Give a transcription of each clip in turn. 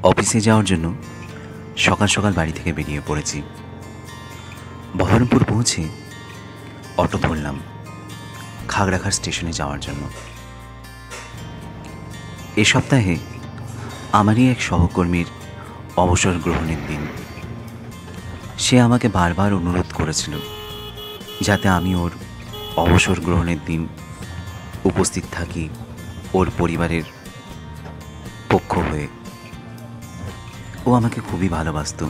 অফিসে যাওয়ার জন্য সকাল সকাল বাড়ি থেকে বেরিয়ে পড়েছি। বহরমপুর পৌঁছে অটো ধরলাম খাগড়াঘাট স্টেশনে যাওয়ার জন্য। এ সপ্তাহে আমারই এক সহকর্মীর অবসর গ্রহণের দিন। সে আমাকে বারবার অনুরোধ করেছিল যাতে আমি ওর অবসর গ্রহণের দিন উপস্থিত থাকি ওর পরিবারের পক্ষ হয়ে। ও আমাকে খুবই ভালোবাসত।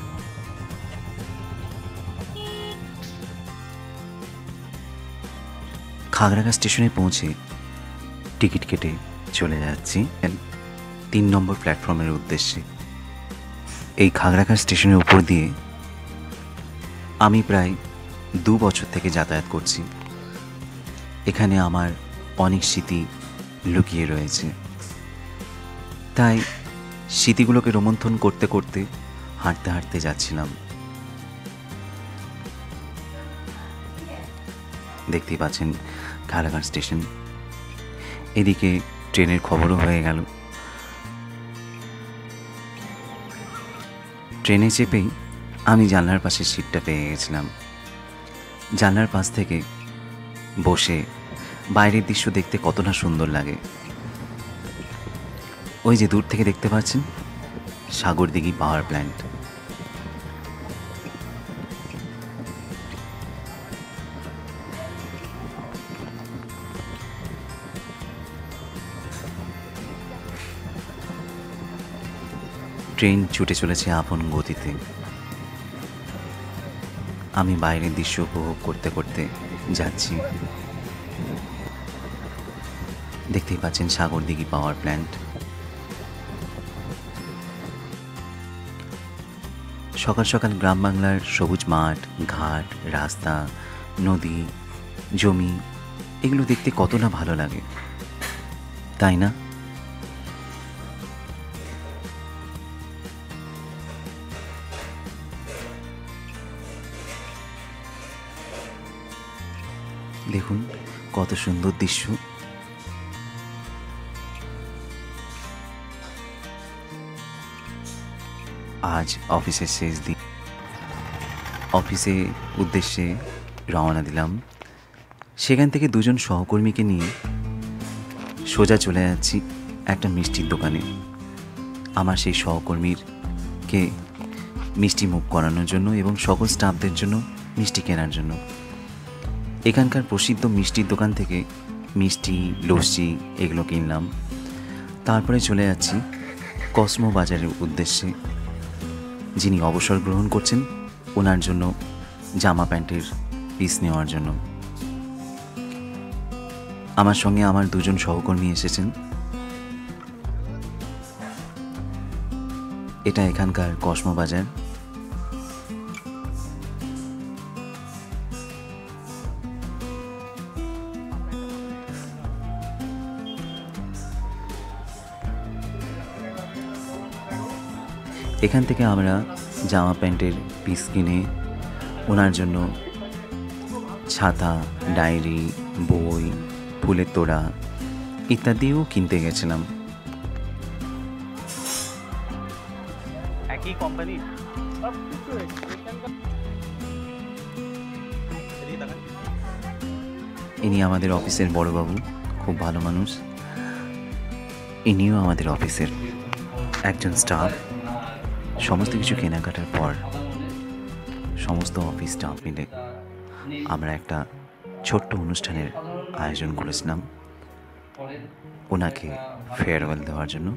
খাগড়াঘাট স্টেশনে পৌঁছে টিকিট কেটে চলে যাচ্ছি 3 নম্বর প্ল্যাটফর্মের উদ্দেশ্যে। এই খাগড়াঘাট স্টেশনের উপর দিয়ে আমি প্রায় 2 বছর থেকে যাতায়াত করছি। এখানে আমার অনেক স্মৃতি লুকিয়ে রয়েছে, তাই স্মৃতিগুলোকে রোমন্থন করতে করতে হাঁটতে হাঁটতে যাচ্ছিলাম। দেখতেই পাচ্ছেন খাগড়াঘাট স্টেশন। এদিকে ট্রেনের খবরও হয়ে গেল। ট্রেনে চেপেই আমি জানলার পাশে সিটটা পেয়ে গেছিলাম। জানলার পাশ থেকে বসে বাইরের দৃশ্য দেখতে কতটা সুন্দর লাগে। ওই যে দূর থেকে দেখতে পাচ্ছেন সাগরদিঘি পাওয়ার প্ল্যান্ট। ট্রেন ছুটে চলেছে আপন গতিতে। আমি বাইরের দৃশ্য উপভোগ করতে করতে যাচ্ছি। দেখতেই পাচ্ছেন সাগরদিঘি পাওয়ার প্ল্যান্ট। সকাল সকাল গ্রাম বাংলার সবুজ মাঠ, ঘাট, রাস্তা, নদী, জমি এগুলো দেখতে কত না ভালো লাগে, তাই না? দেখুন কত সুন্দর দৃশ্য। আজ অফিসের শেষ দিন। অফিসে উদ্দেশ্যে রওনা দিলাম। সেখান থেকে 2 জন সহকর্মীকে নিয়ে সোজা চলে যাচ্ছি একটা মিষ্টির দোকানে। আমার সেই সহকর্মীরকে মিষ্টি মুখ করানোর জন্য এবং সকল স্টাফদের জন্য মিষ্টি কেনার জন্য। এখানকার প্রসিদ্ধ মিষ্টির দোকান থেকে মিষ্টি, লস্যি এগুলো কিনলাম। তারপরে চলে যাচ্ছি কসমো বাজারের উদ্দেশ্যে। যিনি অবসর গ্রহণ করছেন ওনার জন্য জামা প্যান্টের পিস নেওয়ার জন্য। আমার সঙ্গে আমার 2 জন সহকর্মী এসেছেন। এটা এখানকার কসমো বাজার। এখান থেকে আমরা জামা প্যান্টের পিস কিনে ওনার জন্য ছাতা, ডায়েরি, বই, ফুলের তোড়া ইত্যাদিও কিনতে গেছিলাম। একই কোম্পানি। ইনি আমাদের অফিসের বড়বাবু, খুব ভালো মানুষ। ইনিও আমাদের অফিসের একজন স্টাফ। সমস্ত কিছু কেনাকাটার পর সমস্ত অফিস স্টাফ মিলে আমরা একটা ছোট্ট অনুষ্ঠানের আয়োজন করেছিলাম ওনাকে ফেয়ারওয়েল দেওয়ার জন্য।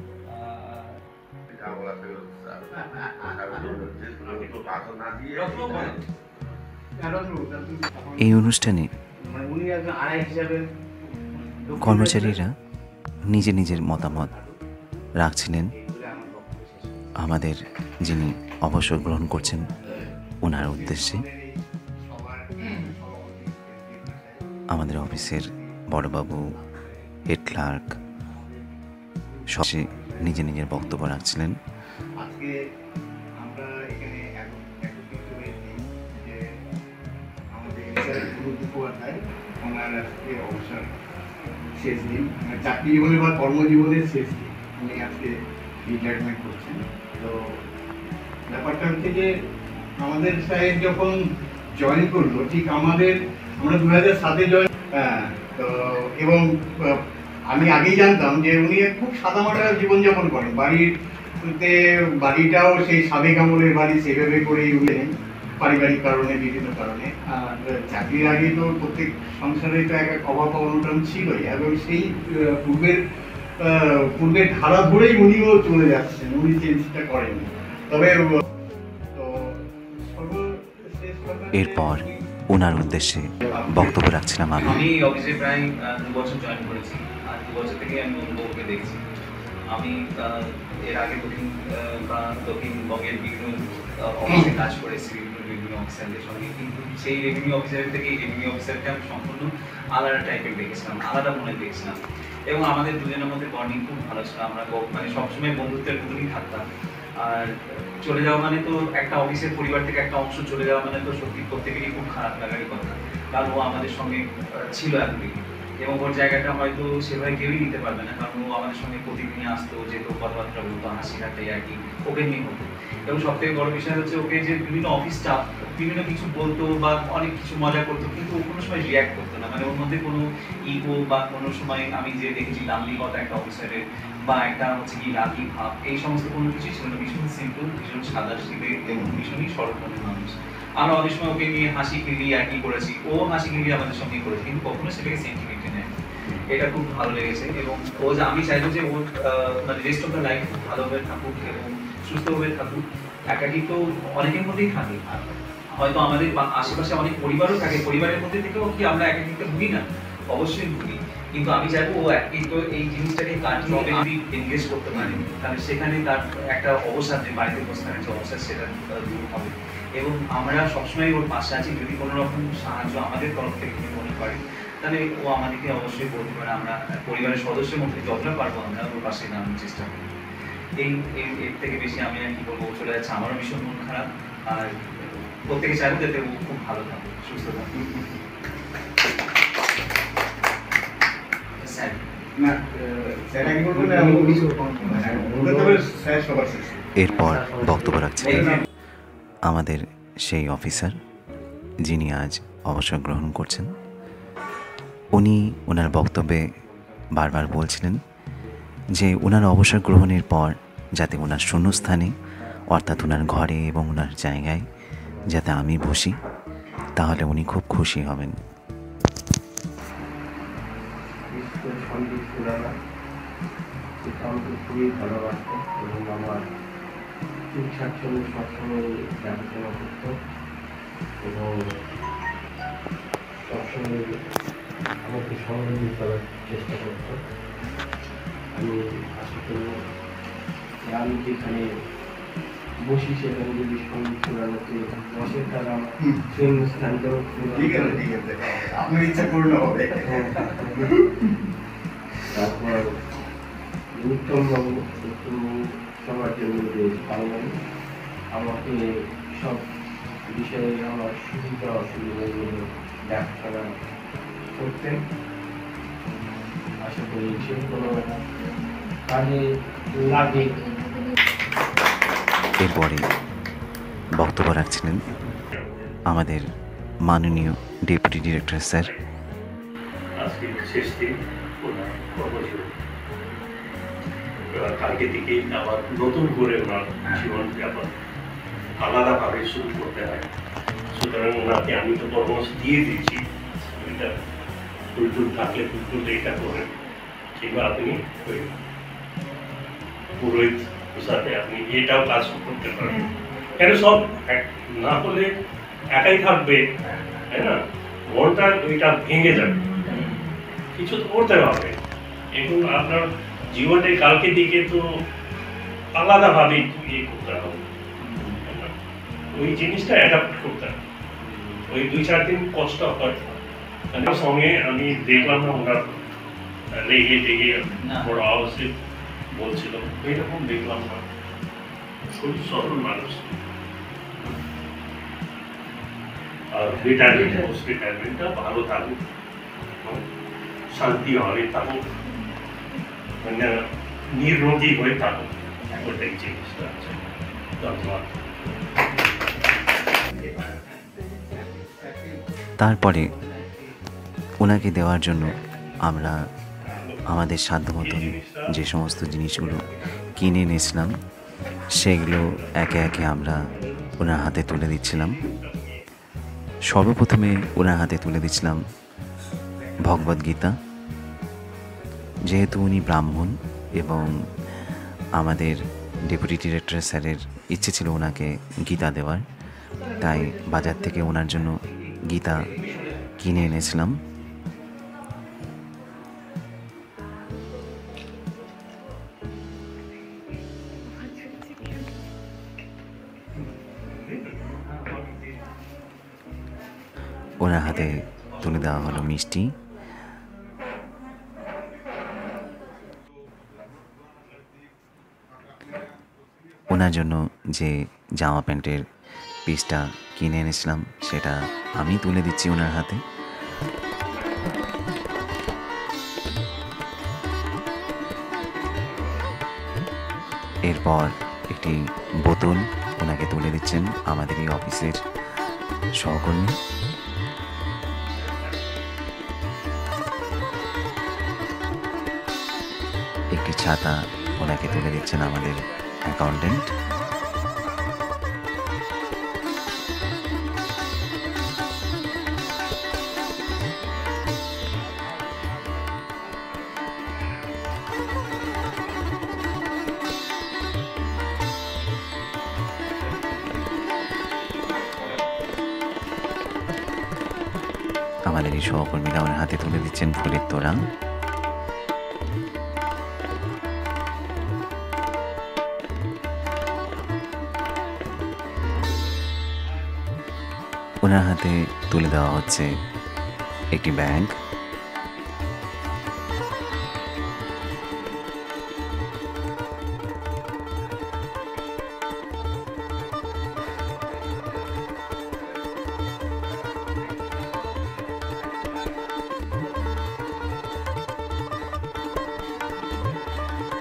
এই অনুষ্ঠানে কর্মচারীরা নিজের নিজের মতামত রাখছিলেন আমাদের যিনি অবসর গ্রহণ করছেন ওনার উদ্দেশ্যে। আমাদের অফিসের বড়বাবু, হেড ক্লার্ক সবে নিজের নিজের বক্তব্য রাখছিলেন। আজকে আমরা এখানে একত্রিত হয়েছি যে আমাদের মুখোপাধ্যায় ওনার আজকে অবসর শেষ দিন, চাকরি জীবনে বা কর্মজীবনের শেষ দিন। উনি আজকে রিটায়ারমেন্ট করছেন। তো ব্যাপারটা হচ্ছে যে আমাদের সাহেব যখন জয়েন করলো ঠিক আমরা 2007-এ জয়েন, হ্যাঁ। তো এবং আমি আগেই জানতাম যে উনি খুব সাদামাটা জীবনযাপন করেন, বাড়িটাও সেই সাবেক আমলের বাড়ি, সেভাবে করেই উঠে পারিবারিক কারণে, বিভিন্ন কারণে। আর চাকরির আগে তো প্রত্যেক সংসারে তো এক অভাব অনটন ছিলই, এবং সেই পূর্বের ধারা ধরেই উনিও চলে যাচ্ছেন, উনি চেঞ্জটা করেননি। তবে তো এরপর ওনার উদ্দেশ্যে বক্তব্য রাখছিলাম আমি। আমি অফিসে প্রায় 2 বছর জয়েন করেছি, আর 2 বছর থেকে আমি অনুভবকে দেখছি। আমি এর আগে দক্ষিণবঙ্গের বিভিন্ন অফিসে কাজ করেছি, বিভিন্ন রেভিনিউ অফিসারদের সঙ্গে, কিন্তু সেই রেভিনিউ অফিসারের থেকে এই রেভিনিউ অফিসারকে আমি সম্পূর্ণ আলাদা টাইপের দেখেছিলাম, আলাদা মনে দেখছিলাম। এবং আমাদের দুজনের মধ্যে বন্ডিং খুব ভালো ছিল, আমরা মানে সবসময় বন্ধুত্বের মতনই থাকতাম। আর চলে যাওয়া মানে তো একটা অফিসের পরিবার থেকে একটা অংশ চলে যাওয়া মানে তো সত্যি প্রত্যেকেরই খুব খারাপ লাগারই কথা, কারণ ও আমাদের সঙ্গে ছিল এতদিন, এবং ওর জায়গাটা হয়তো সেভাবে কেউই নিতে পারবে না, কারণ ও আমাদের সঙ্গে প্রতিদিনই আসতো, যেত, কথাবার্তা বলতো, হাসি ঠাট্টাই আর কি ওকে নিয়ে হতো। এবং সব থেকে বড় বিষয় হচ্ছে ওকে যে বিভিন্ন অফিস স্টাফ বিভিন্ন কিছু বলতো বা অনেক কিছু মজা করতো, কিন্তু ও কোনো সময় রিয়াক্ট করতো না, মানে ওর মধ্যে কোনো ইগো বা কোনো সময় আমি যে দেখেছি দাম্ভিকতা একটা অফিসারের বা একটা হচ্ছে কি রাগী ভাব, এই সমস্ত কোনো কিছুই ছিল না। ভীষণ সিম্পল, ভীষণ সাদা সিধে এবং ভীষণই সরল মনের মানুষ। আমরা অনেক সময় ওকে নিয়ে হাসি খিল্লি একই করেছি, ও হাসি খিল্লি আমাদের সঙ্গে করেছে, কিন্তু কখনো সেটাকে সেন্টিমেন্টে নেয়। এটা খুব ভালো লেগেছে, এবং ও যে আমি চাইবো যে ওর মানে রেস্ট অফ দ্য লাইফ খুব ভালোভাবে থাকুক এবং সুস্থভাবে থাকুক। একাকি তো অনেকের মধ্যেই থাকে, হয়তো আমাদের আশেপাশে অনেক পরিবারও থাকে, পরিবারের মধ্যে থেকেও কি আমরা একাকিত্বে ভুগি না? অবশ্যই ভুগি, কিন্তু আমি চাইবো ও তো এই জিনিসটাকে কাটিয়ে যদি এনগেজ করতে পারে, তাহলে সেখানে তার একটা অবসাদ, যে বাড়িতে বসে থাকার যে অবসাদ, সেটা দূর হবে। এবং আমরা সবসময় ওর পাশে আছি, যদি কোনো রকম সাহায্য আমাদের তরফ থেকে মনে করে, তাহলে ও আমাদেরকে অবশ্যই বলতে পারে, আমরা পরিবারের সদস্যের মধ্যে যতটা পারবো আমরা ওর পাশে দাঁড়ানোর চেষ্টা করি। এর থেকে বেশি আমি আর কি বলবো, চলে যাচ্ছে, আমারও ভীষণ মন খারাপ, আর প্রত্যেকে চাইবো যাতে ও খুব ভালো থাকে, সুস্থ থাকে। এরপর বক্তব্য রাখছিলেন আমাদের সেই অফিসার যিনি আজ অবসর গ্রহণ করছেন। উনি ওনার বক্তব্যে বারবার বলছিলেন যে ওনার অবসর গ্রহণের পর যাতে ওনার শূন্যস্থানে, অর্থাৎ ওনার ঘরে এবং ওনার জায়গায় যাতে আমি বসি, তাহলে উনি খুব খুশি হবেন। খুবই ভালোবাসতো এবং আমার ঠিকঠাক সঙ্গে সবসময় দেখাশোনা করতো এবং সবসময় আমাকে সহযোগী করার চেষ্টা করতো। আমি আশা করব আমি যেখানে বসি সেখানে যদি সঙ্গীত শোনানোতে বসে, তার আমার স্থানটাও আপনার ইচ্ছা পূর্ণ হবে। তারপর উত্তমবাবু সবার জন্য যে ভালো আমাকে সব বিষয়ে আমার সুবিধা অসুবিধাগুলো দেখাশোনা করতেন। আশা করি সে কোনো কাজে লাগে। এরপরে বক্তব্য রাখছিলেন আমাদের মাননীয় ডেপুটি ডিরেক্টর স্যার। আজকে শেষ দিন ওনার কর্মজীবন, কালকে থেকেই আবার নতুন করে ওনার জীবনযাপন আলাদাভাবে শুরু করতে হয়। সুতরাং ওনাকে আমি তো পরামর্শ দিয়ে দিয়েছি, এটা টুলটুল থাকলে টুলটুল এটা করেন, কিংবা আপনি ওই পুরোহিত সাথে আপনি এটাও কাজ করতে পারেন। কেন সব না হলে একাই থাকবে, তাই না? মনটা ওইটা ভেঙে যাবে, কিছু তো করতে হবে। এখন আপনার জীবনটাই কালকে দিকে তো আলাদাভাবে ইয়ে করতে হবে, ওই জিনিসটা অ্যাডাপ্ট করতে হবে। ওই 2-4 দিন কষ্ট হয়। সঙ্গে আমি দেখলাম না ওনার রেগে টেগে বড় আওয়াজে বলছিল, এরকম দেখলাম না। খুব সরল মানুষ। আর রিটায়ারমেন্টটা ভালো থাকুক, শান্তি হবে থাকুক, মানে নির্রোগী হয়ে থাকুক, ওটাই জিনিসটা আছে। ধন্যবাদ। তারপরে ওনাকে দেওয়ার জন্য আমরা আমাদের সাধ্য মতন যে সমস্ত জিনিসগুলো কিনে এনেছিলাম সেগুলো একে একে আমরা ওনার হাতে তুলে দিচ্ছিলাম। সর্বপ্রথমে ওনার হাতে তুলে দিচ্ছিলাম ভগবদ্গীতা। যেহেতু উনি ব্রাহ্মণ এবং আমাদের ডেপুটি ডিরেক্টর স্যারের ইচ্ছে ছিল ওনাকে গীতা দেওয়ার, তাই বাজার থেকে ওনার জন্য গীতা কিনে এনেছিলাম। ওনার হাতে তুলে দেওয়া হলো মিষ্টি। ওনার জন্য যে জামা প্যান্টের পিসটা কিনে এনেছিলাম সেটা আমি তুলে দিচ্ছি ওনার হাতে। এরপর একটি বোতল ওনাকে তুলে দিচ্ছেন আমাদের এই অফিসের সহকর্মী। একটি ছাতা ওনাকে তুলে দিচ্ছেন আমাদের অ্যাকাউন্টেন্ট। আমাদের এই সহকর্মীরা ওনার হাতে তুলে দিচ্ছেন ফুলের তোড়া। ওনার হাতে তুলে দেওয়া হচ্ছে একটি ব্যাগ।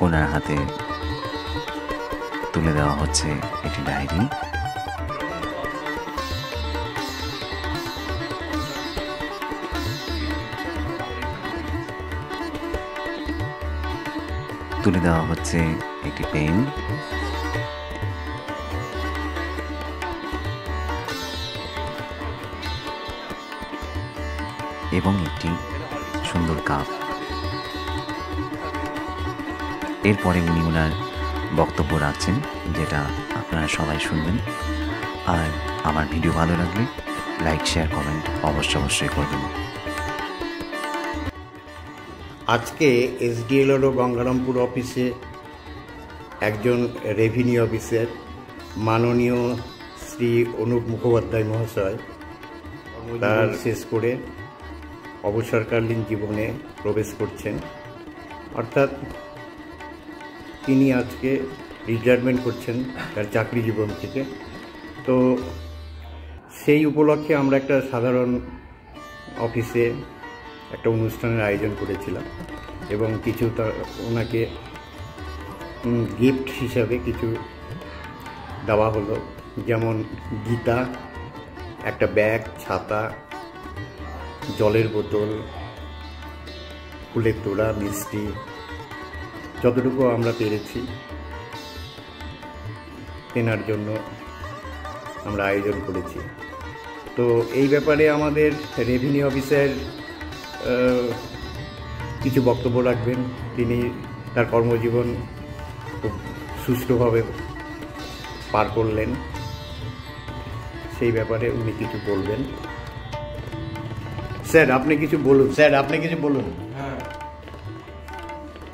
ওনার হাতে তুলে দেওয়া হচ্ছে একটি ডায়েরি। তুলে দেওয়া হচ্ছে একটি পেন। এবং একটি সুন্দর কাপ। এরপরে উনি ওনার বক্তব্য রাখছেন, যেটা আপনারা সবাই শুনবেন। আর আমার ভিডিও ভালো লাগলে লাইক, শেয়ার, কমেন্ট অবশ্যই করবেন। আজকে এসডিএলআরও গঙ্গারামপুর অফিসে একজন রেভিনিউ অফিসার মাননীয় শ্রী অনুপ মুখোপাধ্যায় মহাশয় তার শেষ করে অবসরকালীন জীবনে প্রবেশ করছেন। অর্থাৎ তিনি আজকে রিটায়ারমেন্ট করছেন তার চাকরি জীবন থেকে। তো সেই উপলক্ষে আমরা একটা সাধারণ অফিসে একটা অনুষ্ঠানের আয়োজন করেছিলাম এবং কিছু ওনাকে গিফট হিসাবে কিছু দেওয়া হলো, যেমন গীতা, একটা ব্যাগ, ছাতা, জলের বোতল, ফুলের তোড়া, মিষ্টি, যতটুকু আমরা পেরেছি কেনার জন্য আমরা আয়োজন করেছি। তো এই ব্যাপারে আমাদের রেভিনিউ অফিসার কিছু বক্তব্য রাখবেন। তিনি তার কর্মজীবন খুব সুষ্ঠুভাবে পার করলেন, সেই ব্যাপারে উনি কিছু বলবেন। স্যার আপনি কিছু বলুন। হ্যাঁ,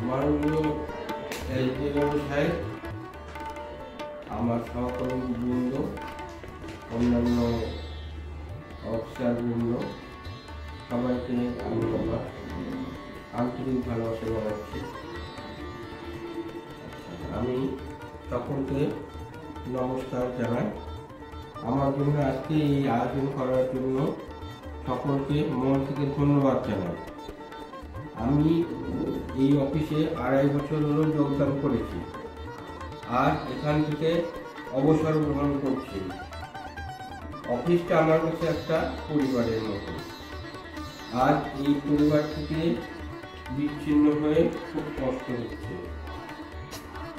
মাননীয় এসডিএলআরও সাহেব, আমার সহকর্মীবৃন্দ, অন্যান্য অফিসারবৃন্দ, সবাইকে আমি আমার আন্তরিক ভালোবাসা জানাচ্ছি। আমি সকলকে নমস্কার জানাই। আমার জন্য আজকে এই আয়োজন করার জন্য সকলকে মন থেকে ধন্যবাদ জানাই। আমি এই অফিসে 2.5 বছর হলো যোগদান করেছি, আর এখান থেকে অবসর গ্রহণ করছি। অফিসটা আমার কাছে একটা পরিবারের মতো। আজ এই পরিবার থেকে বিচ্ছিন্ন হয়ে খুব কষ্ট হচ্ছে।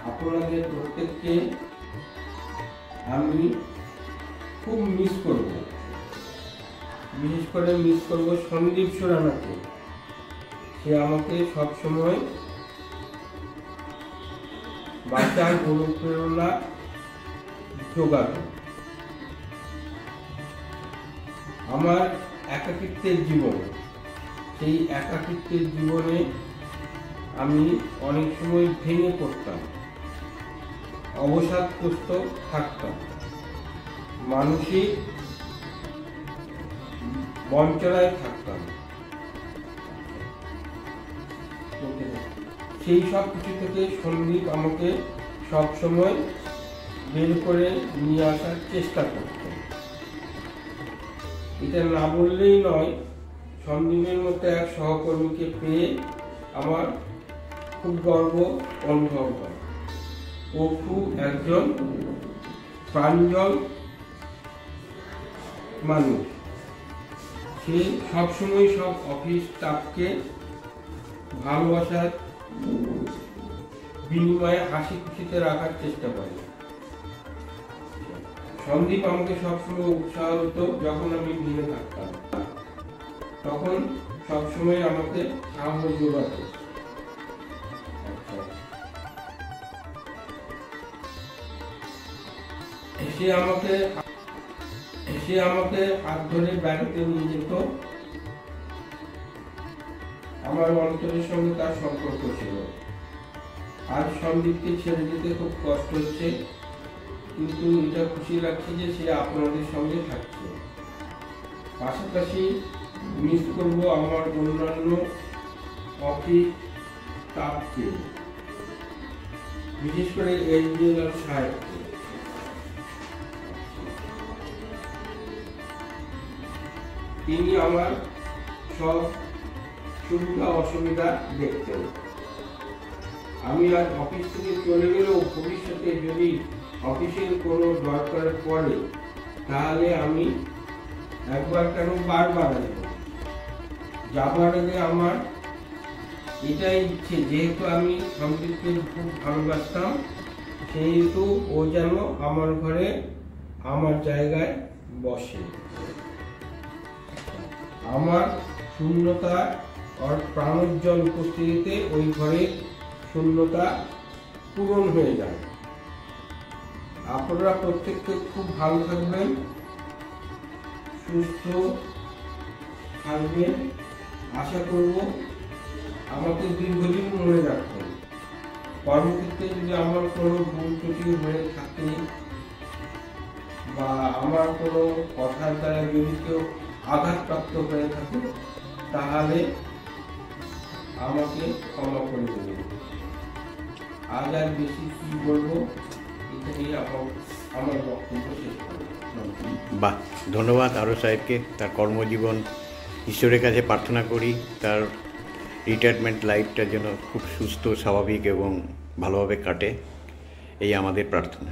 আপনাদের প্রত্যেককে আমি খুব মিস করব, বিশেষ করে মিস করব সন্দীপ সুরানাকে। সে আমাকে সবসময় বাঁচার অনুপ্রেরণা যোগাত। আমার একাকিত্বের জীবন, সেই একাকিত্বের জীবনে আমি অনেক সময় ভেঙে পড়তাম, অবসাদগ্রস্ত থাকতাম, মানসিক বঞ্চনায় থাকতাম। সেই সব কিছু থেকে সন্দীপ আমাকে সবসময় বের করে নিয়ে আসার চেষ্টা করত। এটা না বললেই নয়, সন্দীপের মতো এক সহকর্মীকে পেয়ে আমার খুব গর্ব অনুভব হয়। ও খুব একজন প্রাঞ্জল মানুষ। সে সবসময় সব অফিস স্টাফকে ভালোবাসার বিনিময়ে হাসি খুশিতে রাখার চেষ্টা করে। সন্দীপ আমাকে সবসময় উৎসাহ দিত। যখন আমি ভেঙে থাকতাম তখন সবসময় আমাকে সাহায্য যোগাত। সে আমাকে হাত ধরে বেড়াতে নিয়ে যেত। আমার অন্তরের সঙ্গে তার সম্পর্ক ছিল। আজ সন্দীপকে ছেড়ে যেতে খুব কষ্ট হচ্ছে, কিন্তু এটা খুশি লাগছে যে সে আপনাদের সঙ্গে থাকছে। পাশাপাশি মিস করব আমার অন্যান্য অফিস স্টাফকে, বিশেষ করে এসডিএল সাহেবকে। তিনি আমার সব সুবিধা অসুবিধা দেখতেন। আমি আজ অফিস থেকে চলে গেলেও ভবিষ্যতে যদি অফিসের কোনো দরকার পড়ে তাহলে আমি একবার কেন বারবার আসব। যাবার আগে আমার এটাই ইচ্ছে, যেহেতু আমি সন্দীপকে খুব ভালোবাসতাম, সেহেতু ও যেন আমার ঘরে আমার জায়গায় বসে। আমার শূন্যতা আর প্রাণোজ্জ্বল উপস্থিতিতে ওই ঘরের শূন্যতা পূরণ হয়ে যায়। আপনারা প্রত্যেককে খুব ভালো থাকবেন, সুস্থ থাকবেন। আশা করব আমাকে দীর্ঘদিন মনে রাখবেন। কর্মক্ষেত্রে যদি আমার কোনো ভুল ত্রুটি হয়ে থাকে বা আমার কোনো কথার দ্বারা যদি কেউ আঘাতপ্রাপ্ত হয়ে থাকে তাহলে আমাকে ক্ষমা করে দেবেন। আজ আর বেশি কি বলবো, এখানেই আমার বক্তব্য শেষ করব। বাহ, ধন্যবাদ আরও সাহেবকে। তার কর্মজীবন ঈশ্বরের কাছে প্রার্থনা করি তার রিটায়ারমেন্ট লাইফটা যেন খুব সুস্থ, স্বাভাবিক এবং ভালোভাবে কাটে, এই আমাদের প্রার্থনা।